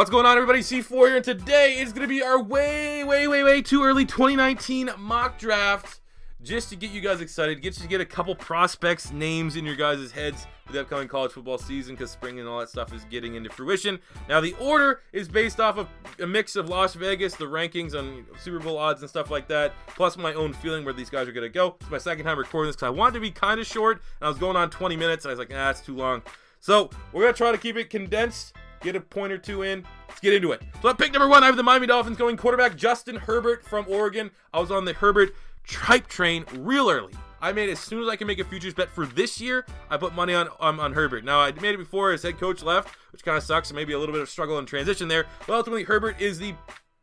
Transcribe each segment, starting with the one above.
What's going on, everybody? C4 here, and today is going to be our way too early 2019 mock draft, just to get you guys excited, get a couple prospects, names in your guys' heads for the upcoming college football season, because spring and all that stuff is getting into fruition. Now, the order is based off of a mix of Las Vegas, the rankings on Super Bowl odds and stuff like that, plus my own feeling where these guys are going to go. It's my second time recording this because I wanted to be kind of short, and I was going on 20 minutes, and I was like, it's too long. So we're going to try to keep it condensed, get a point or two in. Let's get into it. So at pick number 1, I have the Miami Dolphins going quarterback Justin Herbert from Oregon. I was on the Herbert hype train real early. I made, as soon as I can make a futures bet for this year, I put money on Herbert. Now, I made it before his head coach left, which kind of sucks, so maybe a little bit of struggle in transition there. But ultimately, Herbert is the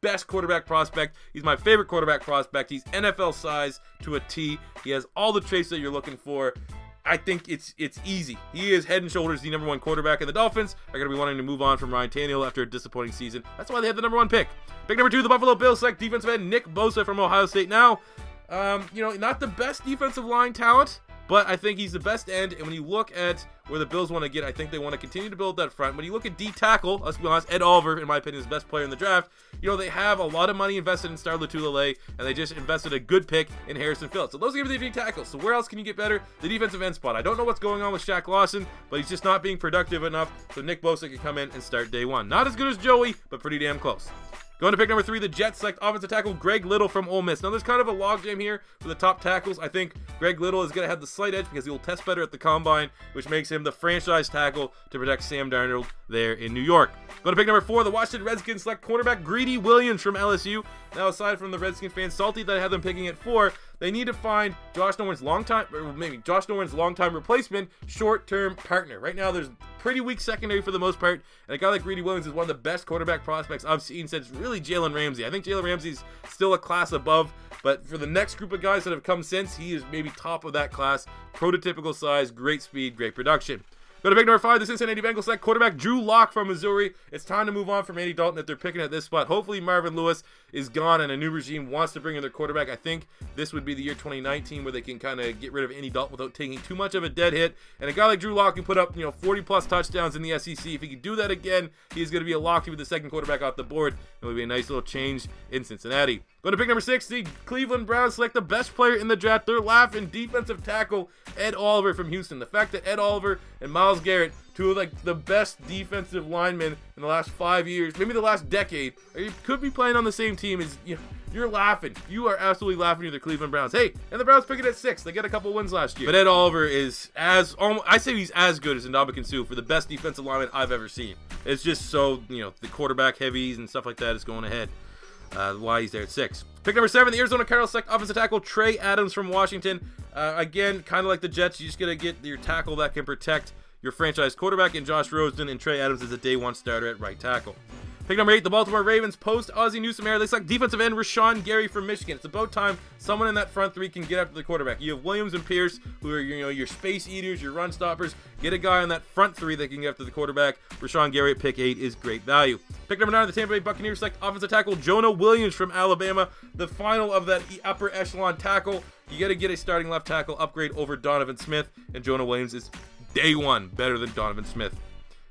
best quarterback prospect. He's my favorite quarterback prospect. He's NFL size to a T. He has all the traits that you're looking for. I think it's easy. He is head and shoulders the number 1 quarterback, and the Dolphins are going to be wanting to move on from Ryan Tannehill after a disappointing season. That's why they have the number 1 pick. Pick number 2, the Buffalo Bills select defensive end Nick Bosa from Ohio State. Now, not the best defensive line talent, but I think he's the best end. And when you look at where the Bills want to get, I think they want to continue to build that front. When you look at D tackle, let's be honest, Ed Oliver, in my opinion, is the best player in the draft. They have a lot of money invested in Star Lotulelei, and they just invested a good pick in Harrison Phillips. So those are going to be the D tackles. So where else can you get better? The defensive end spot. I don't know what's going on with Shaq Lawson, but he's just not being productive enough. So Nick Bosa can come in and start day 1. Not as good as Joey, but pretty damn close. Going to pick number 3, the Jets select offensive tackle Greg Little from Ole Miss. Now, there's kind of a logjam here for the top tackles. I think Greg Little is going to have the slight edge because he will test better at the combine, which makes him the franchise tackle to protect Sam Darnold there in New York. Going to pick number 4, the Washington Redskins select cornerback Greedy Williams from LSU. Now, aside from the Redskin fans salty that I have them picking at 4, they need to find Josh Norman's longtime replacement, short-term partner. Right now, there's pretty weak secondary for the most part, and a guy like Greedy Williams is one of the best quarterback prospects I've seen since really Jalen Ramsey. I think Jalen Ramsey's still a class above, but for the next group of guys that have come since, he is maybe top of that class. Prototypical size, great speed, great production. Go to pick number 5, the Cincinnati Bengals select quarterback Drew Lock from Missouri. It's time to move on from Andy Dalton that they're picking at this spot. Hopefully Marvin Lewis is gone and a new regime wants to bring in their quarterback. I think this would be the year 2019 where they can kind of get rid of Andy Dalton without taking too much of a dead hit. And a guy like Drew Lock can put up 40-plus touchdowns in the SEC. If he can do that again, he's going to be a lock to be the second quarterback off the board. It would be a nice little change in Cincinnati. Going to pick number 6, the Cleveland Browns select the best player in the draft. They're laughing defensive tackle Ed Oliver from Houston. The fact that Ed Oliver and Myles Garrett, two of the best defensive linemen in the last 5 years, maybe the last decade, or you could be playing on the same team, is you're laughing. You are absolutely laughing at the Cleveland Browns. Hey, and the Browns pick it at 6. They got a couple wins last year. But Ed Oliver is I say he's as good as Ndamukong Suh for the best defensive lineman I've ever seen. It's just so, the quarterback heavies and stuff like that is going ahead. Why he's there at 6. Pick number 7, the Arizona Cardinals select offensive tackle Trey Adams from Washington. Again, kind of like the Jets, you just got to get your tackle that can protect your franchise quarterback in Josh Rosen, and Trey Adams is a day 1 starter at right tackle. Pick number 8, the Baltimore Ravens post Ozzie Newsome era. They select defensive end Rashawn Gary from Michigan. It's about time someone in that front 3 can get after the quarterback. You have Williams and Pierce, who are your space eaters, your run stoppers. Get a guy on that front 3 that can get after the quarterback. Rashawn Gary at pick 8 is great value. Pick number 9, the Tampa Bay Buccaneers select offensive tackle Jonah Williams from Alabama. The final of that upper echelon tackle. You got to get a starting left tackle upgrade over Donovan Smith, and Jonah Williams is day 1 better than Donovan Smith.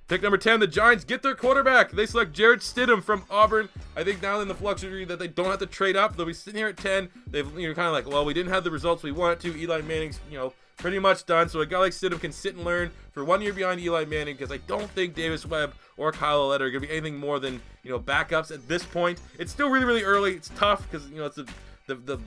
Pick number 10, the Giants get their quarterback. They select Jarrett Stidham from Auburn. I think now in the luxury that they don't have to trade up. They'll be sitting here at 10. They've kind of like, well, we didn't have the results we wanted to. Eli Manning's pretty much done. So a guy like Stidham can sit and learn for 1 year behind Eli Manning, because I don't think Davis Webb or Kyle Aletta are going to be anything more than backups at this point. It's still really, really early. It's tough because it's the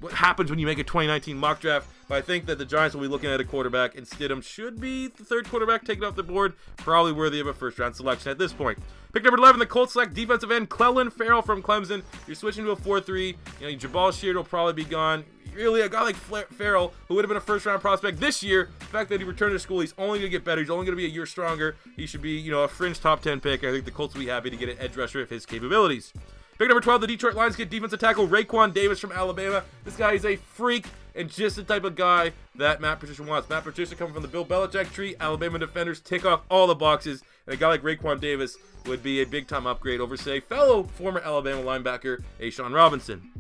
what happens when you make a 2019 mock draft. But I think that the Giants will be looking at a quarterback, and Stidham should be the 3rd quarterback taken off the board, probably worthy of a first-round selection at this point. Pick number 11, the Colts select defensive end Clelin Ferrell from Clemson. You're switching to a 4-3. Jabal Sheard will probably be gone. Really, a guy like Ferrell, who would have been a first-round prospect this year, the fact that he returned to school, he's only going to get better. He's only going to be a year stronger. He should be, a fringe top 10 pick. I think the Colts will be happy to get an edge rusher of his capabilities. Pick number 12, the Detroit Lions get defensive tackle Raekwon Davis from Alabama. This guy is a freak and just the type of guy that Matt Patricia wants. Matt Patricia coming from the Bill Belichick tree. Alabama defenders tick off all the boxes. And a guy like Raekwon Davis would be a big-time upgrade over, say, fellow former Alabama linebacker Shawn Robinson.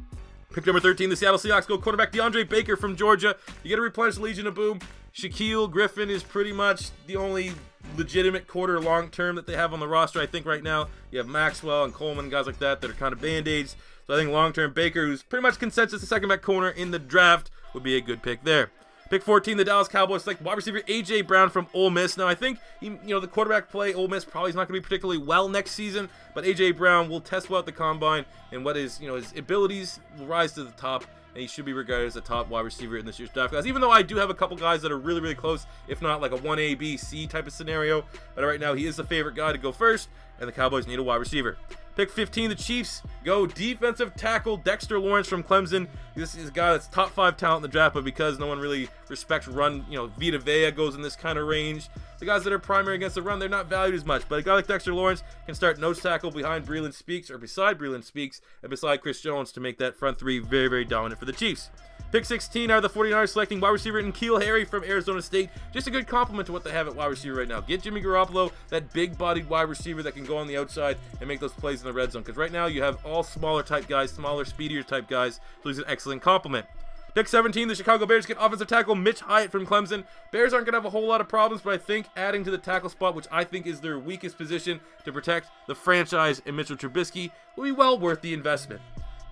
Pick number 13, the Seattle Seahawks go quarterback DeAndre Baker from Georgia. You got to replenish the Legion of Boom. Shaquille Griffin is pretty much the only legitimate quarter long-term that they have on the roster, I think, right now. You have Maxwell and Coleman, guys like that are kind of band-aids. So I think long-term Baker, who's pretty much consensus the second back corner in the draft, would be a good pick there. Pick 14, the Dallas Cowboys select wide receiver A.J. Brown from Ole Miss. Now, I think, the quarterback play, Ole Miss probably is not going to be particularly well next season, but A.J. Brown will test well at the combine, and his abilities will rise to the top, and he should be regarded as a top wide receiver in this year's draft class, even though I do have a couple guys that are really, really close, if not like a 1A, B, C type of scenario. But right now, he is the favorite guy to go first, and the Cowboys need a wide receiver. Pick 15, the Chiefs go defensive tackle Dexter Lawrence from Clemson. This is a guy that's top 5 talent in the draft, but because no one really respects run, Vita Vea goes in this kind of range. The guys that are primary against the run, they're not valued as much. But a guy like Dexter Lawrence can start nose tackle behind Breeland Speaks, or beside Breeland Speaks, and beside Chris Jones to make that front three very, very dominant for the Chiefs. Pick 16 are the 49ers selecting wide receiver N'Keal Harry from Arizona State. Just a good compliment to what they have at wide receiver right now. Get Jimmy Garoppolo, that big-bodied wide receiver that can go on the outside and make those plays in the red zone. Because right now you have all smaller type guys, smaller, speedier type guys. So he's an excellent compliment. Pick 17, the Chicago Bears get offensive tackle Mitch Hyatt from Clemson. Bears aren't going to have a whole lot of problems, but I think adding to the tackle spot, which I think is their weakest position to protect the franchise and Mitchell Trubisky, will be well worth the investment.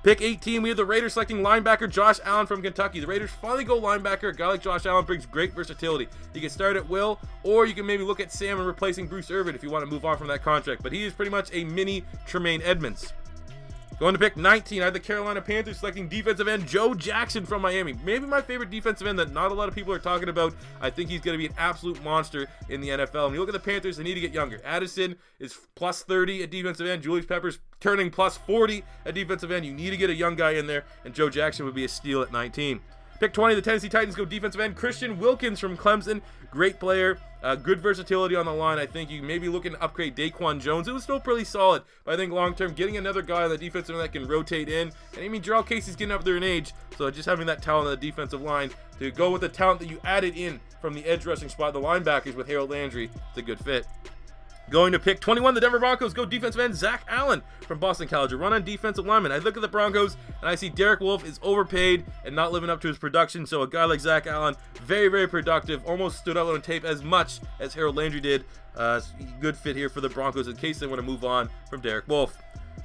Pick 18, we have the Raiders selecting linebacker Josh Allen from Kentucky. The Raiders finally go linebacker. A guy like Josh Allen brings great versatility. He can start at will, or you can maybe look at Sam and replacing Bruce Irvin if you want to move on from that contract. But he is pretty much a mini Tremaine Edmonds. Going to pick 19, I have the Carolina Panthers selecting defensive end Joe Jackson from Miami. Maybe my favorite defensive end that not a lot of people are talking about. I think he's going to be an absolute monster in the NFL. When you look at the Panthers, they need to get younger. Addison is plus 30 at defensive end. Julius Peppers turning plus 40 at defensive end. You need to get a young guy in there, and Joe Jackson would be a steal at 19. Pick 20, the Tennessee Titans go defensive end Christian Wilkins from Clemson. Great player, good versatility on the line. I think you may be looking to upgrade Daquan Jones. It was still pretty solid, but I think long-term, getting another guy on the defensive end that can rotate in, and Jarrell Casey's getting up there in age, so just having that talent on the defensive line to go with the talent that you added in from the edge rushing spot, the linebackers with Harold Landry, it's a good fit. Going to pick 21, the Denver Broncos go defensive end Zach Allen from Boston College, a run-on defensive lineman. I look at the Broncos, and I see Derek Wolfe is overpaid and not living up to his production, so a guy like Zach Allen, very, very productive, almost stood out on tape as much as Harold Landry did. Good fit here for the Broncos in case they want to move on from Derek Wolfe.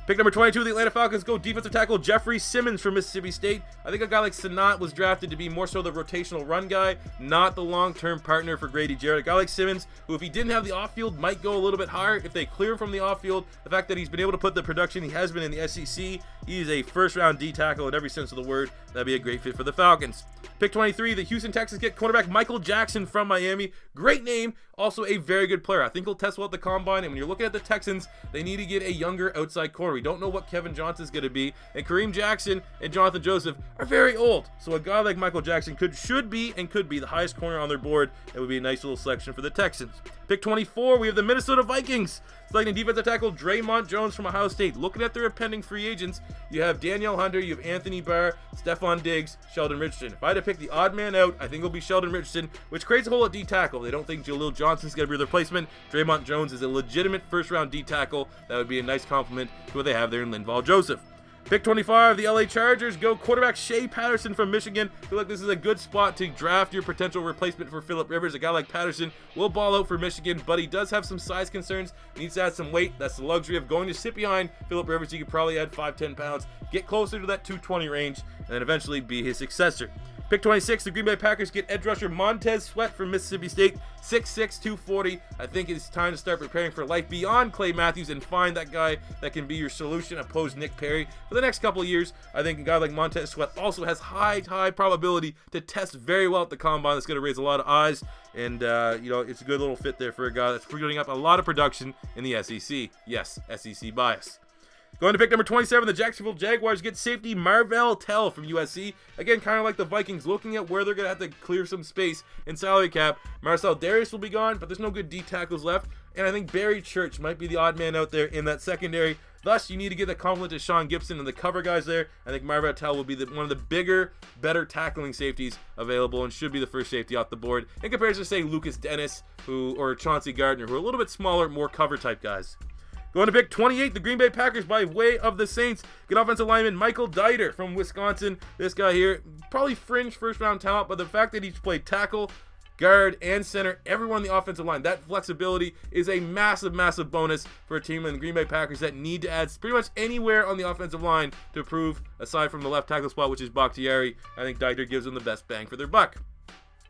Pick number 22, the Atlanta Falcons go defensive tackle Jeffrey Simmons from Mississippi State. I think a guy like Sanat was drafted to be more so the rotational run guy, not the long-term partner for Grady Jarrett. A guy like Simmons, who if he didn't have the off-field, might go a little bit higher. If they clear him from the off-field, the fact that he's been able to put the production he has been in the SEC, he's a first-round D tackle in every sense of the word. That'd be a great fit for the Falcons. Pick 23, the Houston Texans get cornerback Michael Jackson from Miami. Great name, also a very good player. I think he'll test well at the combine, and when you're looking at the Texans, they need to get a younger outside corner. We don't know what Kevin Johnson's going to be, and Kareem Jackson and Jonathan Joseph are very old, so a guy like Michael Jackson could be the highest corner on their board. It would be a nice little selection for the Texans. Pick 24, we have the Minnesota Vikings selecting defensive tackle Draymond Jones from Ohio State. Looking at their impending free agents, you have Danielle Hunter, you have Anthony Barr, Stephon Diggs, Sheldon Richardson. If I had to pick the odd man out, I think it'll be Sheldon Richardson, which creates a hole at D tackle. They don't think Jaleel Johnson's going to be the replacement. Draymond Jones is a legitimate first-round D tackle. That would be a nice compliment to what they have there in Linval Joseph. Pick 25, the LA Chargers go quarterback Shea Patterson from Michigan. I feel like this is a good spot to draft your potential replacement for Phillip Rivers. A guy like Patterson will ball out for Michigan, but he does have some size concerns. He needs to add some weight. That's the luxury of going to sit behind Phillip Rivers. You could probably add 5-10 pounds, get closer to that 220 range, and then eventually be his successor. Pick 26, the Green Bay Packers get edge rusher Montez Sweat from Mississippi State, 6'6", 240. I think it's time to start preparing for life beyond Clay Matthews and find that guy that can be your solution opposed Nick Perry for the next couple of years. I think a guy like Montez Sweat also has high probability to test very well at the combine. That's going to raise a lot of eyes, and it's a good little fit there for a guy that's putting up a lot of production in the SEC. Yes, SEC bias. Going to pick number 27, the Jacksonville Jaguars get safety Marvell Tell from USC. Again, kind of like the Vikings, looking at where they're going to have to clear some space in salary cap. Marcel Darius will be gone, but there's no good D tackles left. And I think Barry Church might be the odd man out there in that secondary. Thus, you need to give a compliment to Sean Gibson and the cover guys there. I think Marvell Tell will be one of the bigger, better tackling safeties available and should be the first safety off the board in comparison to, say, Lucas Dennis or Chauncey Gardner, who are a little bit smaller, more cover type guys. Going to pick 28, the Green Bay Packers by way of the Saints. Get offensive lineman Michael Dieter from Wisconsin. This guy here, probably fringe first-round talent, but the fact that he's played tackle, guard, and center, everyone on the offensive line, that flexibility is a massive, massive bonus for a team in the Green Bay Packers that need to add pretty much anywhere on the offensive line to improve, aside from the left tackle spot, which is Bakhtiari. I think Dieter gives them the best bang for their buck.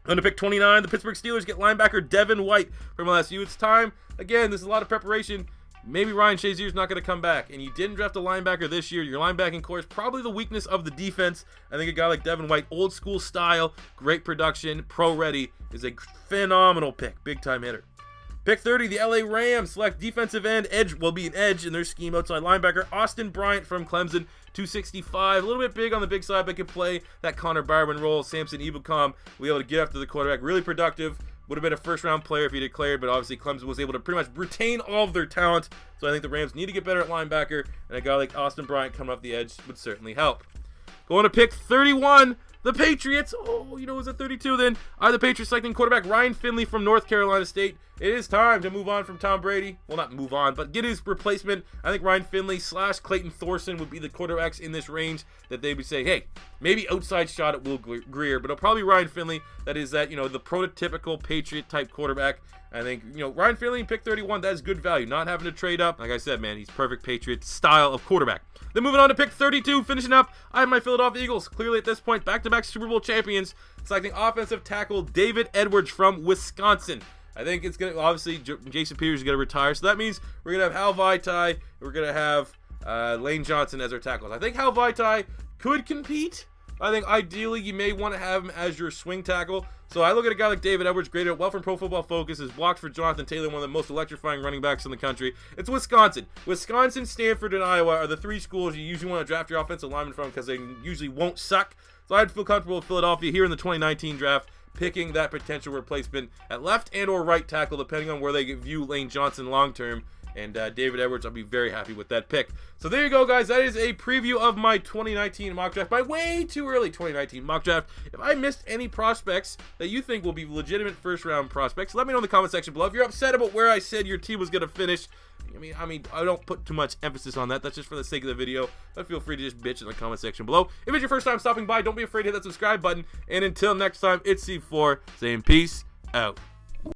Going to pick 29, the Pittsburgh Steelers get linebacker Devin White from LSU. It's time. Again, this is a lot of preparation. Maybe Ryan Shazier's not going to come back, and you didn't draft a linebacker this year. Your linebacking core is probably the weakness of the defense. I think a guy like Devin White, old school style, great production, pro ready, is a phenomenal pick, big time hitter. Pick 30, the LA Rams select defensive end, edge will be an edge in their scheme, outside linebacker Austin Bryant from Clemson, 265, a little bit big on the big side, but can play that Connor Barwin role. Samson Ebukam will be able to get after the quarterback, really productive. Would have been a first-round player if he declared, but obviously Clemson was able to pretty much retain all of their talent. So I think the Rams need to get better at linebacker, and a guy like Austin Bryant coming off the edge would certainly help. Going to pick 31, the Patriots. Oh, you know, is it 32 then? The Patriots selecting quarterback Ryan Finley from North Carolina State. It is time to move on from Tom Brady. Well, not move on, but get his replacement. I think Ryan Finley / Clayton Thorson would be the quarterbacks in this range that they would say, hey, maybe outside shot at Will Grier, but it'll probably be Ryan Finley. That is that, you know, the prototypical Patriot type quarterback. I think, you know, Ryan Finley in pick 31, that is good value. Not having to trade up. Like I said, man, he's perfect Patriot style of quarterback. Then moving on to pick 32, finishing up, I have my Philadelphia Eagles. Clearly at this point, back-to-back Super Bowl champions, selecting offensive tackle David Edwards from Wisconsin. I think it's going to, obviously, Jason Peters is going to retire, so that means we're going to have Hal Vaitai, we're going to have Lane Johnson as our tackles. I think Hal Vaitai could compete. I think ideally you may want to have him as your swing tackle. So I look at a guy like David Edwards, graded well from Pro Football Focus, his blocks for Jonathan Taylor, one of the most electrifying running backs in the country. It's Wisconsin. Wisconsin, Stanford, and Iowa are the three schools you usually want to draft your offensive lineman from because they usually won't suck. So I'd feel comfortable with Philadelphia here in the 2019 draft, picking that potential replacement at left and or right tackle, depending on where they view Lane Johnson long-term. And David Edwards, I'll be very happy with that pick. So there you go, guys. That is a preview of my 2019 mock draft. My way too early 2019 mock draft. If I missed any prospects that you think will be legitimate first-round prospects, let me know in the comment section below. If you're upset about where I said your team was going to finish, I mean, I don't put too much emphasis on that. That's just for the sake of the video. But feel free to just bitch in the comment section below. If it's your first time stopping by, don't be afraid to hit that subscribe button. And until next time, it's C4 saying peace out.